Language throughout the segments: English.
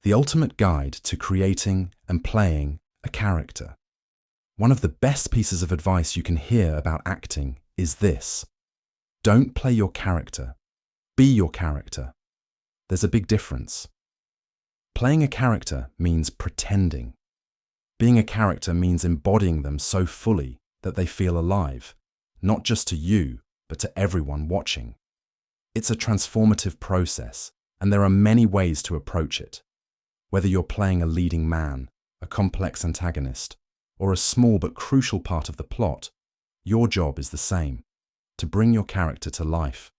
the ultimate guide to creating and playing a character. One of the best pieces of advice you can hear about acting is this: don't play your character, be your character. There's a big difference. Playing a character means pretending. Being a character means embodying them so fully that they feel alive, not just to you, but to everyone watching. It's a transformative process, and there are many ways to approach it. Whether you're playing a leading man, a complex antagonist, or a small but crucial part of the plot, your job is the same: to bring your character to life.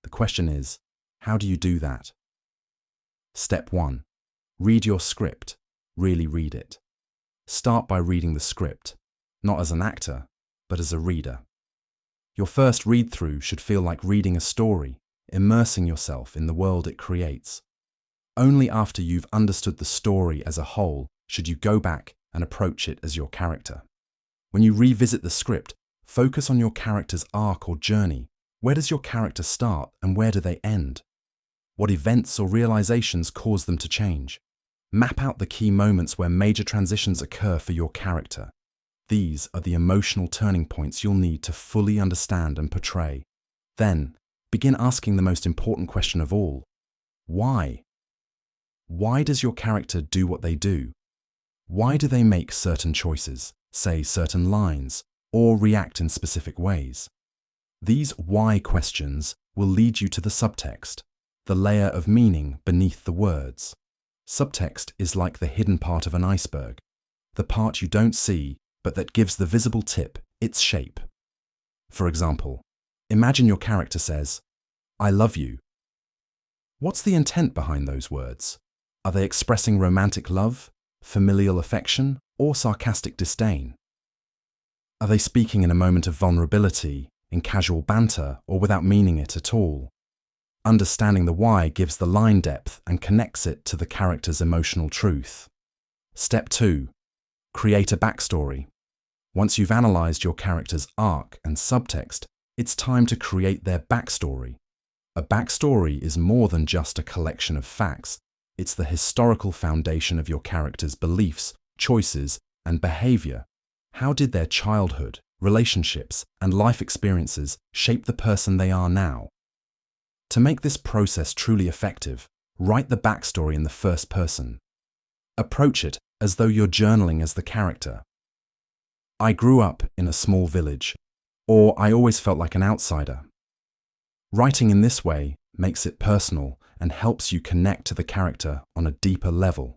The question is, how do you do that? Step 1. Read your script. Really read it. Start by reading the script, not as an actor, but as a reader. Your first read-through should feel like reading a story, immersing yourself in the world it creates. Only after you've understood the story as a whole should you go back and approach it as your character. When you revisit the script, focus on your character's arc or journey. Where does your character start and where do they end? What events or realizations cause them to change? Map out the key moments where major transitions occur for your character. These are the emotional turning points you'll need to fully understand and portray. Then, begin asking the most important question of all: why? Why does your character do what they do? Why do they make certain choices, say certain lines, or react in specific ways? These why questions will lead you to the subtext, the layer of meaning beneath the words. Subtext is like the hidden part of an iceberg, the part you don't see, but that gives the visible tip its shape. For example, imagine your character says, "I love you." What's the intent behind those words? Are they expressing romantic love, familial affection, or sarcastic disdain? Are they speaking in a moment of vulnerability, in casual banter, or without meaning it at all? Understanding the why gives the line depth and connects it to the character's emotional truth. Step 2. Create a backstory. Once you've analyzed your character's arc and subtext, it's time to create their backstory. A backstory is more than just a collection of facts. It's the historical foundation of your character's beliefs, choices, and behavior. How did their childhood, relationships, and life experiences shape the person they are now? To make this process truly effective, write the backstory in the first person. Approach it as though you're journaling as the character. I grew up in a small village, or I always felt like an outsider. Writing in this way makes it personal and helps you connect to the character on a deeper level.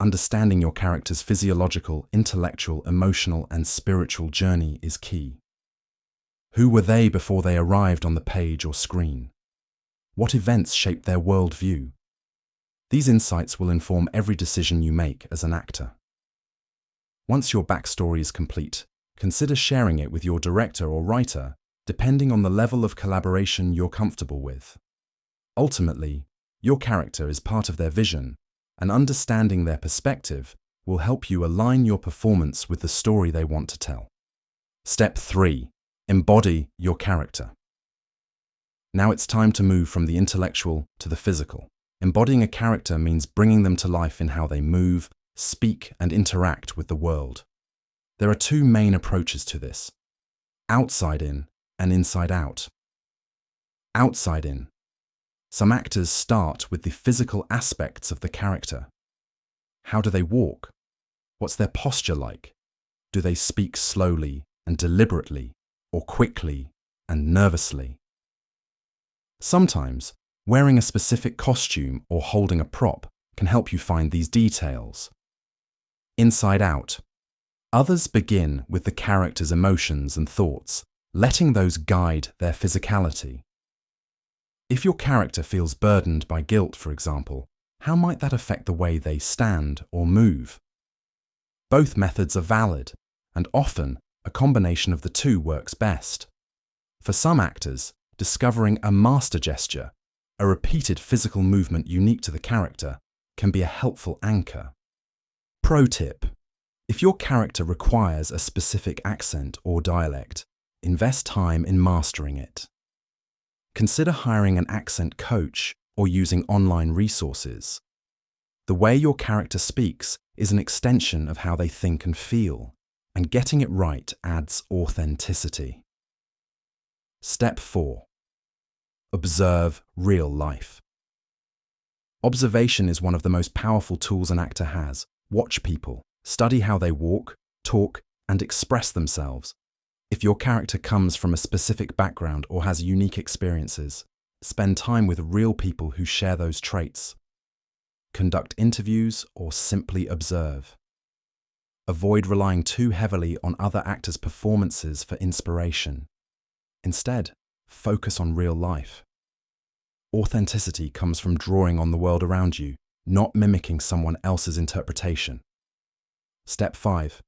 Understanding your character's physiological, intellectual, emotional, and spiritual journey is key. Who were they before they arrived on the page or screen? What events shaped their worldview? These insights will inform every decision you make as an actor. Once your backstory is complete, consider sharing it with your director or writer, depending on the level of collaboration you're comfortable with. Ultimately, your character is part of their vision, and understanding their perspective will help you align your performance with the story they want to tell. Step 3. Embody your character. Now it's time to move from the intellectual to the physical. Embodying a character means bringing them to life in how they move, speak, and interact with the world. There are two main approaches to this: outside in and inside out. Outside in. Some actors start with the physical aspects of the character. How do they walk? What's their posture like? Do they speak slowly and deliberately, or quickly and nervously? Sometimes, wearing a specific costume or holding a prop can help you find these details. Inside out. Others begin with the character's emotions and thoughts, letting those guide their physicality. If your character feels burdened by guilt, for example, how might that affect the way they stand or move? Both methods are valid, and often a combination of the two works best. For some actors, discovering a master gesture, a repeated physical movement unique to the character, can be a helpful anchor. Pro tip: if your character requires a specific accent or dialect, invest time in mastering it. Consider hiring an accent coach or using online resources. The way your character speaks is an extension of how they think and feel, and getting it right adds authenticity. Step 4. Observe real life. Observation is one of the most powerful tools an actor has. Watch people, study how they walk, talk, and express themselves. If your character comes from a specific background or has unique experiences, spend time with real people who share those traits. Conduct interviews or simply observe. Avoid relying too heavily on other actors' performances for inspiration. Instead, focus on real life. Authenticity comes from drawing on the world around you, not mimicking someone else's interpretation. Step 5.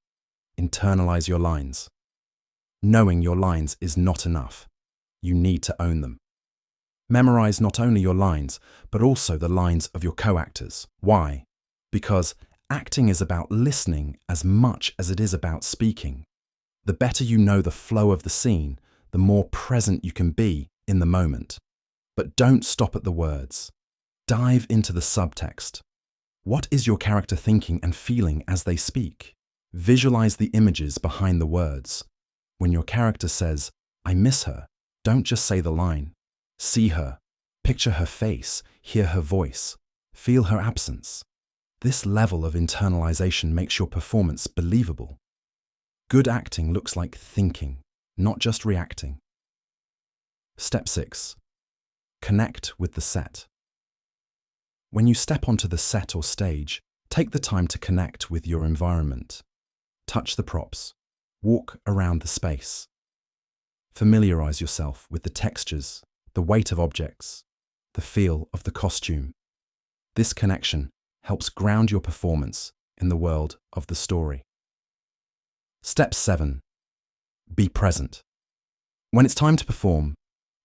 Internalize your lines. Knowing your lines is not enough. You need to own them. Memorize not only your lines, but also the lines of your co-actors. Why? Because acting is about listening as much as it is about speaking. The better you know the flow of the scene, the more present you can be in the moment. But don't stop at the words. Dive into the subtext. What is your character thinking and feeling as they speak? Visualize the images behind the words. When your character says, "I miss her," don't just say the line. See her, picture her face, hear her voice, feel her absence. This level of internalization makes your performance believable. Good acting looks like thinking, not just reacting. Step 6. Connect with the set. When you step onto the set or stage, take the time to connect with your environment. Touch the props. Walk around the space. Familiarize yourself with the textures, the weight of objects, the feel of the costume. This connection helps ground your performance in the world of the story. Step 7. Be present. When it's time to perform,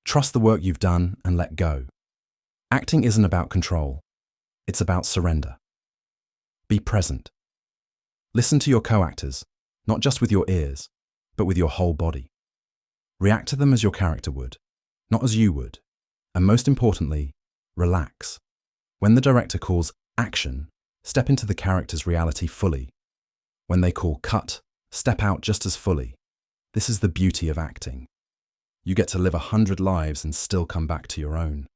trust the work you've done and let go. Acting isn't about control. It's about surrender. Be present. Listen to your co-actors, not just with your ears, but with your whole body. React to them as your character would, not as you would. And most importantly, relax. When the director calls action, step into the character's reality fully. When they call cut, step out just as fully. This is the beauty of acting. You get to live 100 lives and still come back to your own.